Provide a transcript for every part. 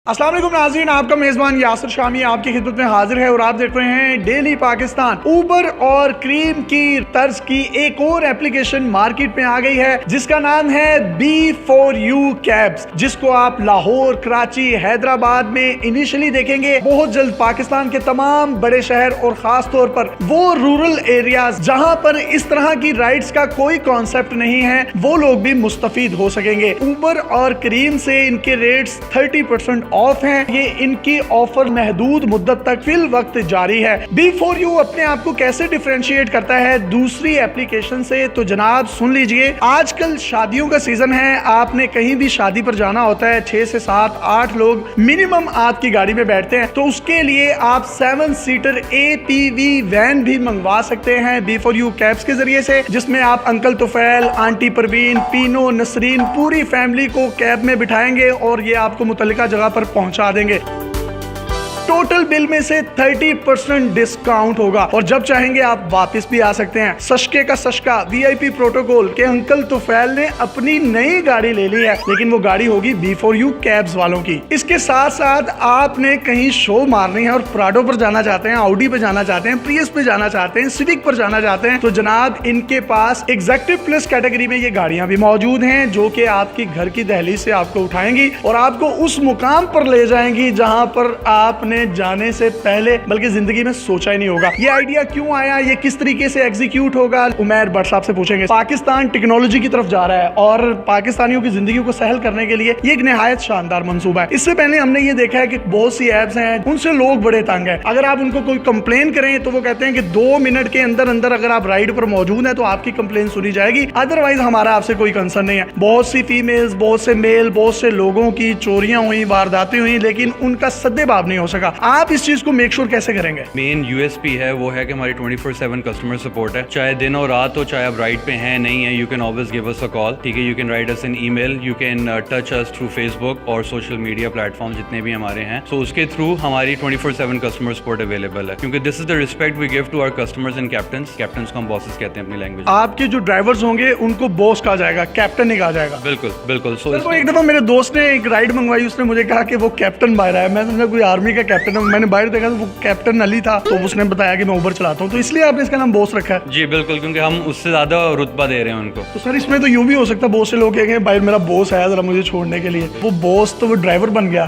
अस्सलाम वालेकुम नाज़रीन, आपका मेज़बान यासिर शामी आपकी खिदमत में हाजिर है और आप देख रहे हैं डेली पाकिस्तान। उबर और क्रीम की तर्ज की एक और एप्लीकेशन मार्केट में आ गई है जिसका नाम है B4U कैब्स, जिसको आप लाहौर, कराची, हैदराबाद में इनिशियली देखेंगे। बहुत जल्द पाकिस्तान के तमाम बड़े शहर और खास तौर पर वो रूरल एरियाज जहां पर इस तरह की राइड्स का कोई कॉन्सेप्ट नहीं है, वो लोग भी मुस्तफीद हो सकेंगे। उबर और क्रीम से इनके रेट्स 30% ऑफ हैं। ये इनकी ऑफर महदूद मुद्दत तक फिल वक्त जारी है। B4U अपने आप को कैसे डिफरेंशिएट करता है दूसरी एप्लीकेशन से, तो जनाब सुन लीजिए। आजकल शादियों का सीजन है, आपने कहीं भी शादी पर जाना होता है, 6 से 7 8 लोग मिनिमम आपकी गाड़ी में बैठते हैं, तो उसके लिए आप 7 सीटर APV वैन भी मंगवा सकते हैं B4U कैब्स के जरिए से, जिसमें आप अंकल तुफैल, आंटी परवीन, पीनो, नसरीन पूरी फैमिली को कैब में बिठाएंगे और ये आपको मुतल्लिका जगह पर पहुंचा देंगे। टोटल बिल में से 30% डिस्काउंट होगा और जब चाहेंगे आप वापस भी आ सकते हैं। सशके का सशका VIP प्रोटोकॉल के अंकल तुफैल ने अपनी नई गाड़ी ले ली है, लेकिन वो गाड़ी होगी B4U कैब्स वालों की। इसके साथ साथ आपने कहीं शो मारनी है और प्राडो पर जाना चाहते हैं, ऑडी पे जाना चाहते हैं, प्रियस पे जाना चाहते हैं, सिविक पर जाना चाहते हैं, तो जनाब इनके पास एग्जीक्यूटिव प्लस कैटेगरी में ये गाड़ियां भी मौजूद हैं जो कि आपकी घर की दहलीज से आपको उठाएंगी और आपको उस मुकाम पर ले जाएंगी जहां पर आपने जाने से पहले बल्कि जिंदगी में सोचा ही नहीं होगा। ये आइडिया क्यों आया, ये किस तरीके से एग्जीक्यूट होगा, उमैर भट्ट साहब से पूछेंगे। पाकिस्तान टेक्नोलॉजी की तरफ जा रहा है और पाकिस्तानियों की जिंदगी को सहल करने के लिए ये एक निहायत शानदार मंसूबा है। इससे पहले हमने ये देखा है कि बहुत सी एप्स हैं, उनसे लोग बड़े तंग हैं। अगर आप उनको कोई कंप्लेन करें तो वो कहते हैं कि 2 मिनट के अंदर अंदर अगर आप राइड पर मौजूद हैं तो आपकी कंप्लेन सुनी जाएगी, अदरवाइज हमारा आपसे कोई कंसर्न नहीं है। बहुत सी फीमेल्स, बहुत से मेल, बहुत से लोगों की चोरियां हुई, वारदातें हुई, लेकिन उनका सद्देबाब नहीं हो सका। आप इस चीज को मेक श्योर कैसे करेंगे? मेन USP है वो है कि हमारी 24/7 कस्टमर सपोर्ट है, चाहे दिन और रात हो, चाहे आप राइड पे हैं नहीं है, you can always give us a call. ठीक है, you can write us an email, you can touch us through Facebook और सोशल मीडिया प्लेटफॉर्म जितने भी हमारे हैं, सो उसके थ्रू हमारी 24/7 कस्टमर सपोर्ट अवेलेबल है, क्योंकि this is the respect we give to our customers and captains. Captains को हम बॉसेस कहते हैं अपनी लैंग्वेज। आपके जो ड्राइवर्स होंगे उनको बॉस कहा जाएगा, कैप्टन नहीं कहा जाएगा। बिल्कुल बिल्कुल। तो एक दफा मेरे दोस्त ने एक राइड मंगवाई, उसने मुझे कहा कि वो कैप्टन बाहर है, मैं समझा कोई आर्मी का कैप्टन है। मैंने बाहर देखा तो वो कैप्टन अली था, तो उसने बताया कि मैं उबर चलाता हूँ, तो इसलिए आपने इसका नाम बॉस रखा है। जी बिल्कुल, क्योंकि हम उससे ज्यादा रुतबा दे रहे हैं उनको। तो सर इसमें तो यूं भी हो सकता है बहुत से लोग कहेंगे भाई मेरा बॉस है जरा मुझे छोड़ने के लिए, वो बॉस तो वो ड्राइवर बन गया।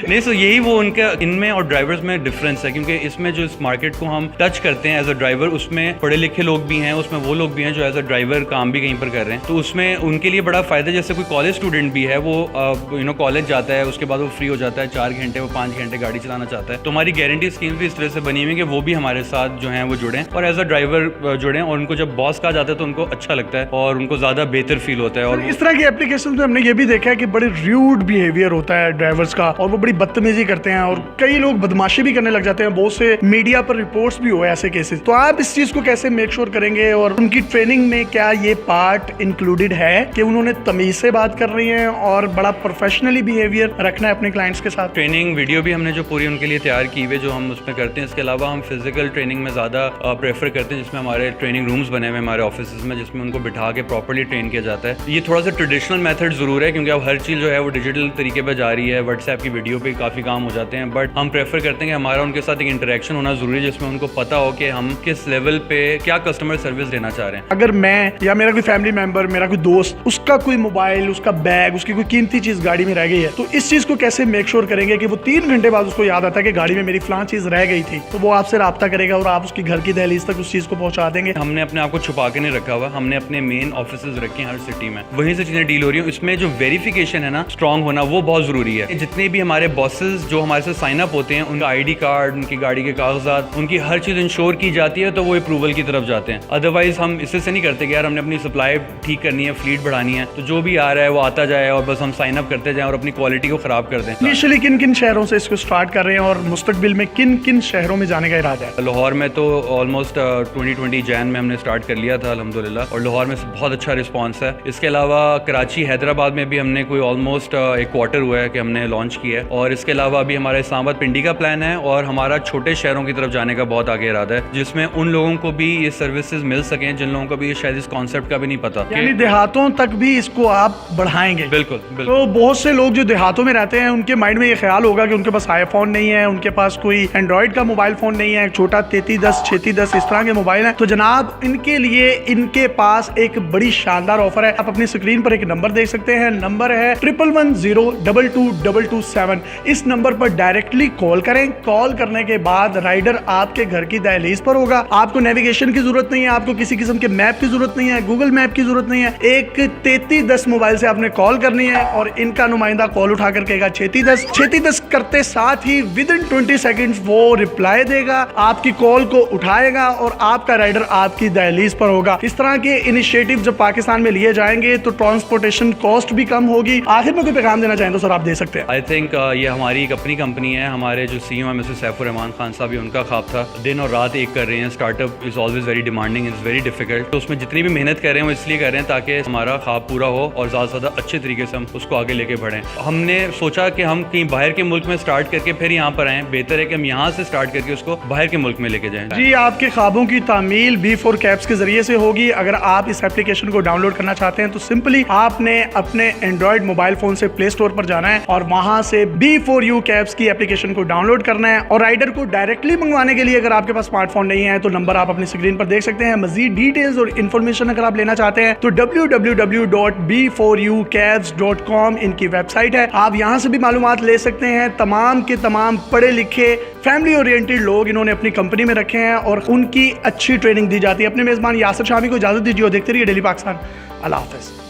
नहीं, सो यही वो उनका इनमें और ड्राइवर्स में डिफरेंस है, क्योंकि इसमें जो इस मार्केट को हम टच करते हैं एज अ ड्राइवर, उसमें पढ़े लिखे लोग भी हैं, उसमें वो लोग भी हैं जो एज अ ड्राइवर काम भी कहीं पर कर रहे हैं, तो उसमें उनके लिए बड़ा फायदा। जैसे कोई कॉलेज स्टूडेंट भी है, वो कॉलेज जाता है, उसके बाद वो फ्री हो जाता है, 4 घंटे वो 5 घंटे गाड़ी चलाना चाहता है, तो हमारी गारंटी स्कीम भी इस तरह से बनी हुई है कि वो भी हमारे साथ जो हैं वो जुड़े और एज अ ड्राइवर जुड़े, और उनको जब बॉस कहा जाता है तो उनको अच्छा लगता है और उनको ज्यादा बेहतर फील होता है। और इस तरह की एप्लीकेशन में हमने ये भी देखा है कि बड़े रूड बिहेवियर होता है ड्राइवर्स का और वो बड़ी बदतमीजी करते हैं और कई लोग बदमाशी भी करने लग जाते हैं। बहुत से मीडिया पर रिपोर्ट्स भी हुए ऐसे केसेस। तो आप इस चीज को कैसे मेक श्योर करेंगे और उनकी ट्रेनिंग में क्या ये पार्ट इंक्लूडेड है कि उन्होंने तमीज से बात कर रही है और बड़ा प्रोफेशनली बिहेवियर रखना है अपने क्लाइंट्स के साथ? ट्रेनिंग वीडियो भी हमने जो पूरी उनके लिए तैयार की हुई जो हम उसमें करते हैं। इसके अलावा हम फिजिकल ट्रेनिंग में ज़्यादा प्रेफर करते हैं, जिसमें हमारे ट्रेनिंग रूम्स बने हुए हमारे ऑफिस में, जिसमें उनको बिठा के प्रॉपर्ली ट्रेन किया जाता है। ये थोड़ा सा ट्रेडिशनल मेथड ज़रूर है, क्योंकि अब हर चीज़ जो है वो डिजिटल तरीके पर जा रही है, व्हाट्सएप की वीडियो पे काफ़ी काम हो जाते हैं, बट हम प्रेफर करते हैं कि हमारा उनके साथ एक इंटरेक्शन होना ज़रूरी है, जिसमें उनको पता हो कि हम किस लेवल पे क्या कस्टमर सर्विस देना चाह रहे हैं। अगर मैं या मेरा कोई फैमिली मेंबर, मेरा कोई दोस्त, उसका कोई मोबाइल, उसका बैग, उसकी कोई कीमती चीज़ गाड़ी में रह गई है, तो इस चीज़ को कैसे मेक श्योर करेंगे कि वो 3 घंटे बाद उसको याद आता है कि गाड़ी में मेरी फलां चीज़ रह गई थी, तो वो आपसे राब्ता करेगा और आप उसकी घर की दहलीज तक उस चीज को पहुंचा देंगे? हमने अपने आप को छुपा के नहीं रखा हुआ, हमने अपने मेन ऑफिसेज रखे हैं हर सिटी में, वहीं से चीजें डील हो रही हैं। इसमें जो वेरिफिकेशन है ना, स्ट्रांग होना, वो बहुत जरूरी है। जितने भी हमारे बॉसेस जो हमारे साथ साइन अप होते हैं, उनका ID कार्ड, उनकी गाड़ी के कागजात, उनकी हर चीज इंश्योर की जाती है, तो वो अप्रूवल की तरफ जाते हैं। अदरवाइज हम इससे से नहीं करते कि यार हमने अपनी सप्लाई ठीक करनी है, फ्लीट बढ़ानी है, तो जो भी आ रहा है वो आता जाए और बस हम साइन अप करते जाएं और अपनी क्वालिटी को खराब कर दें। इनिशियली किन किन शहरों से इसको स्टार्ट कर रहे हैं और मुस्तकबिल में किन किन शहरों में जाने का इरादा है? लाहौर में तो ऑलमोस्ट 2020 जैन में हमने स्टार्ट कर लिया था अल्हम्दुलिल्लाह, और लाहौर में बहुत अच्छा रिस्पांस है। इसके अलावा कराची, हैदराबाद में भी हमने कोई ऑलमोस्ट एक क्वार्टर हुआ है कि हमने लॉन्च किया है, और इसके अलावा अभी हमारा इस्लामाबाद पिंडी का प्लान है, और हमारा छोटे शहरों की तरफ जाने का बहुत आगे इरादा है, जिसमें उन लोगों को भी ये सर्विसेज मिल सकें जिन लोगों को भी शायद इस कॉन्सेप्ट का भी नहीं पता। यानी देहातों तक भी इसको आप बढ़ाएंगे? बिल्कुल बिल्कुल। तो बहुत से लोग जो देहातों में रहते हैं उनके माइंड में ये ख्याल होगा कि उनके पास आईफोन नहीं है, उनके पास कोई एंड्रॉइड का मोबाइल फोन नहीं है, छोटा 3310, 3610 इस तरह के मोबाइल हैं। तो जनाब इनके लिए इनके पास एक बड़ी शानदार ऑफर है। आप अपनी स्क्रीन पर एक नंबर देख सकते हैं, नंबर है 1110222227। इस नंबर पर डायरेक्टली कॉल करें। कॉल करने के बाद राइडर आपके घर की दहलीज पर होगा। आपको नेविगेशन की जरूरत नहीं है, आपको किसी किस्म के मैप की जरूरत नहीं है, गूगल मैप की जरूरत नहीं है। एक 3310 मोबाइल से आपने कॉल करनी है और इनका नुमाइंदा कॉल उठा कर कहेगा 3610 करते साथ ही विद इन 20 सेकंड्स वो रिप्लाई देगा, आपकी कॉल को उठाएगा और आपका राइडर आपकी दहलीज पर होगा। इस तरह के इनिशिएटिव जब पाकिस्तान में लिए जाएंगे तो ट्रांसपोर्टेशन कॉस्ट भी कम होगी। आखिर में कोई पैगाम देना चाहें तो सर आप दे सकते हैं। आई थिंक ये हमारी एक अपनी कंपनी है। हमारे जो CEO है मिस्टर सैफुर रहमान खान साहब, ये उनका ख्वाब था। दिन और रात एक कर रहे हैं। Startup is always very demanding, is very difficult. तो उसमें जितनी भी मेहनत कर रहे हैं वो इसलिए कर रहे हैं ताकि हमारा ख्वाब पूरा हो और ज़्यादा से ज़्यादा अच्छे तरीके से हम उसको आगे लेके बढ़ें। हमने सोचा कि हम कहीं बाहर के मुल्क में स्टार्ट करके फिर यहाँ पर आएँ, बेहतर है कि हम यहाँ से स्टार्ट करके उसको बाहर के मुल्क में लेके जाएं। जी, आपके ख्वाबों की तामील B4 कैब्स के जरिए से होगी। अगर आप इस एप्लीकेशन को डाउनलोड करना चाहते हैं तो सिंपली आपने अपने एंड्रॉइड मोबाइल फोन से प्ले स्टोर पर जाना है और वहां से B4U कैब्स की एप्लीकेशन को डाउनलोड करना है। और राइडर को डायरेक्टली मंगवाने के लिए अगर आपके पास स्मार्टफोन नहीं है तो नंबर आप अपनी स्क्रीन पर देख सकते हैं। मजीद डिटेल्स और इन्फॉर्मेशन अगर आप लेना चाहते हैं तो www.b4ucabs.com इनकी वेबसाइट है। आप यहाँ से भी मालूमात ले सकते हैं। तमाम के तमाम पढ़े लिखे फैमिली ओरिएंटेड लोग इन्होंने अपनी कंपनी में रखे हैं और उनकी अच्छी ट्रेनिंग दी जाती है। अपने मेजबान यासिर शामी को इजाजत दीजिए और देखते रहिए डेली पाकिस्तान। अल्लाह हाफिज़।